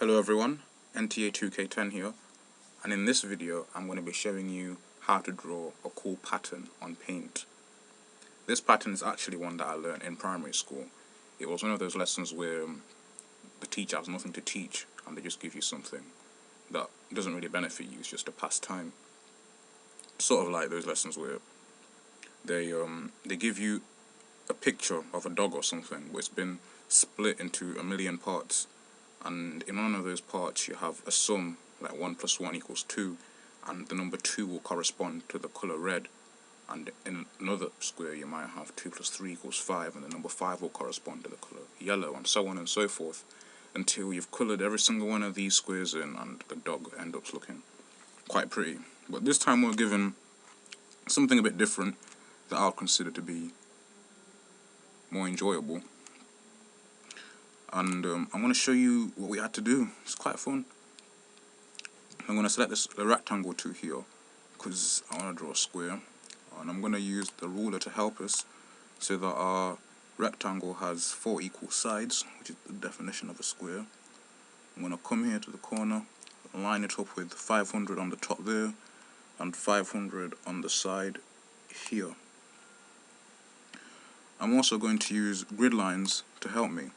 Hello everyone, NTA2K10 here, and in this video I'm going to be showing you how to draw a cool pattern on Paint. This pattern is actually one that I learned in primary school. It was one of those lessons where the teacher has nothing to teach and they just give you something that doesn't really benefit you, it's just a pastime. Sort of like those lessons where they give you a picture of a dog or something where it's been split into a million parts, and in one of those parts you have a sum like 1 + 1 = 2, and the number 2 will correspond to the color red, and in another square you might have 2 + 3 = 5, and the number 5 will correspond to the color yellow, and so on and so forth until you've colored every single one of these squares in, and the dog ends up looking quite pretty. But this time we're given something a bit different that I'll consider to be more enjoyable, and I'm going to show you what we had to do. It's quite fun. I'm going to select the rectangle tool here because I want to draw a square, and I'm going to use the ruler to help us so that our rectangle has 4 equal sides, which is the definition of a square. I'm going to come here to the corner, line it up with 500 on the top there and 500 on the side here. I'm also going to use grid lines to help me.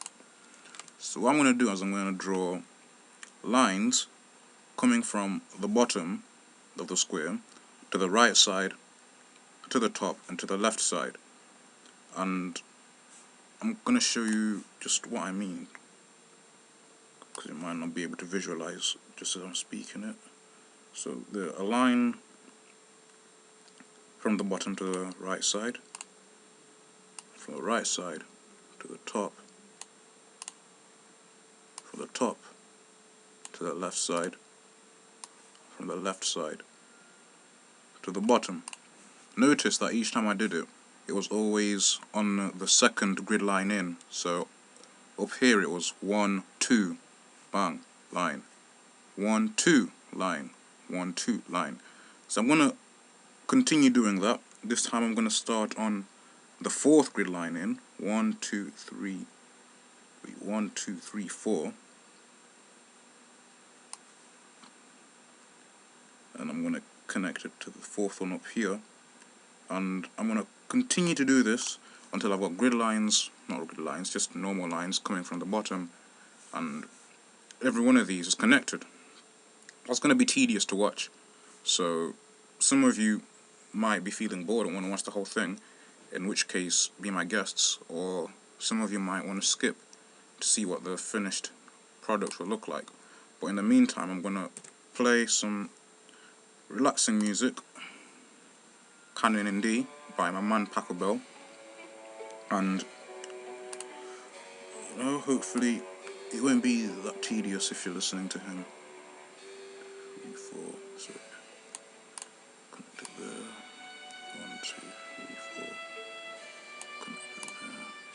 So what I'm going to do is I'm going to draw lines coming from the bottom of the square to the right side, to the top, and to the left side. And I'm going to show you just what I mean, because you might not be able to visualize just as I'm speaking it. So a line from the bottom to the right side, from the right side to the top, from the top to the left side, from the left side to the bottom. Notice that each time I did it, it was always on the second grid line in. So up here it was 1, 2, bang, line, 1, 2, line, 1, 2, line. So I'm going to continue doing that. This time I'm going to start on the 4th grid line in, 1, 2, 3, 1, 2, 3, 4. And I'm going to connect it to the 4th one up here. And I'm going to continue to do this until I've got grid lines, not grid lines, just normal lines coming from the bottom, and every one of these is connected. That's going to be tedious to watch, so some of you might be feeling bored and want to watch the whole thing, in which case be my guests, or some of you might want to skip to see what the finished product will look like. But in the meantime, I'm going to play some relaxing music, Canon in D by my man Paco Bell, and hopefully it won't be that tedious if you're listening to him. 3, 4, so connect it there, 1, 2, 3, 4, connect it there, 1, 1.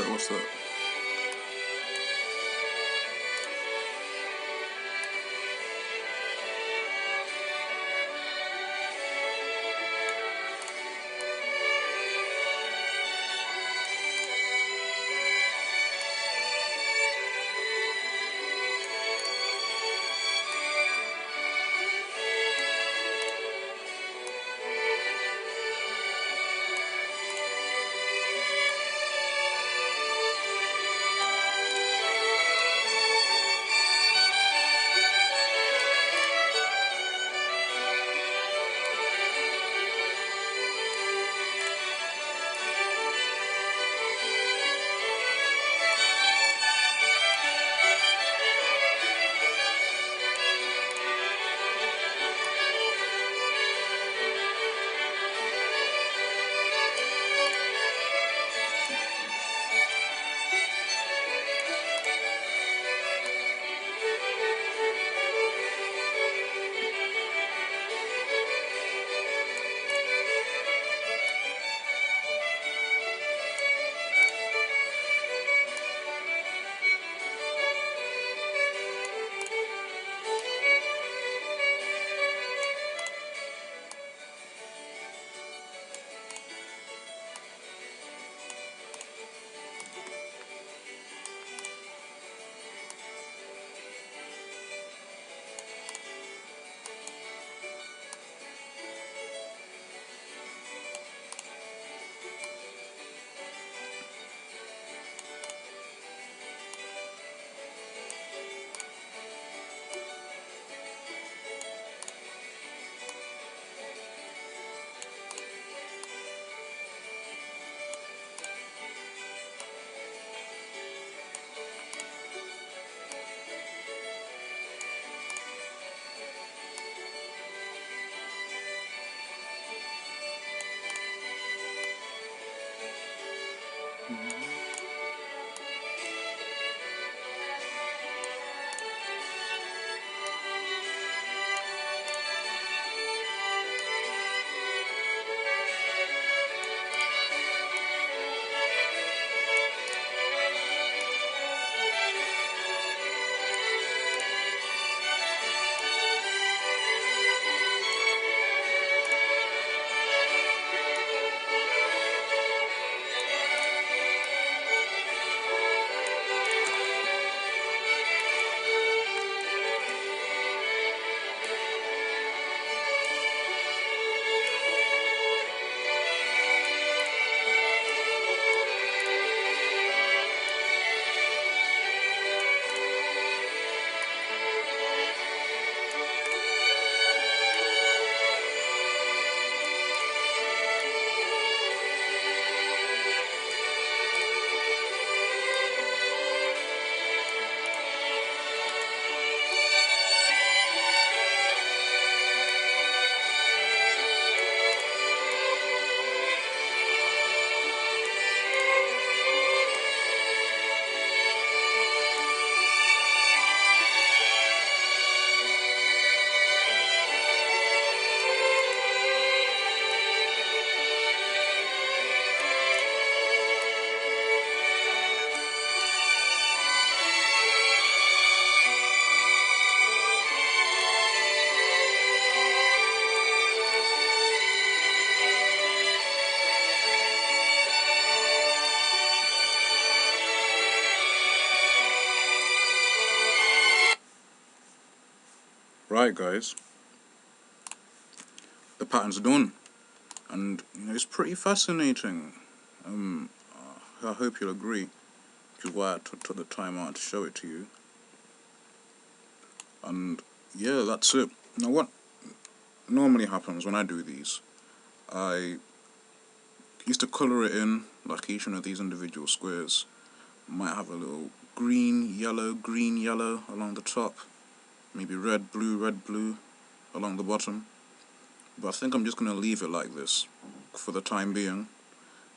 What's that? Alright guys, the pattern's done, and it's pretty fascinating. I hope you'll agree, which is why I took the time out to show it to you. And yeah, that's it. Now what normally happens when I do these, I used to colour it in, like each one of these individual squares might have a little green, yellow along the top, maybe red, blue along the bottom. But I think I'm just going to leave it like this for the time being,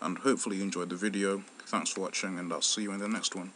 and hopefully you enjoyed the video. Thanks for watching, and I'll see you in the next one.